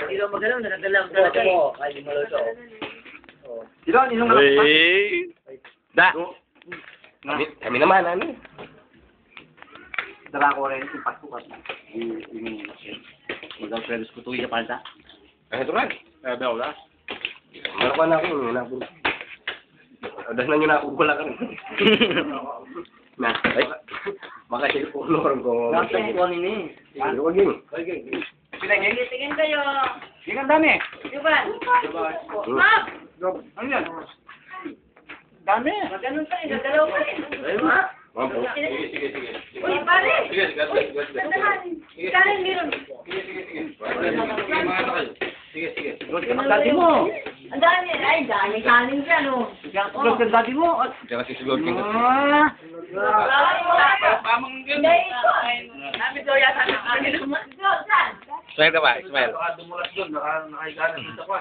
Hindi daw magalaw, nakagalaw talaga. Ay, di maluto. Sino? Ninong anak pa? Da. Kami naman, ano? Dala ko rin, yung pasukat. Magaw pero skutuwi ka palta. Ito rin. Sabi ako na. Malakuha na ako, nabul. Adas na nyo na ako, wala ka rin. Na, ay. Baka siya po lorong ko. Nasa ko ni. Pero wag yun. Tingin kayo. Yung ang dami. Iban. Ma'am. Ano yan? Dami. Ganun tayo, gagalaw pa rin. Ay, ma. Mampo. Uy, pare. Kanin meron. Ang dati mo. Ang dami. Ay, dami kanin dyan, oh. Ang dati mo. Kaya kasi siguro king. Hindi, ito. Namin daw yata na kanin naman. Smile ka ba? Smile. Dumulas doon, nakahiga na dito ko.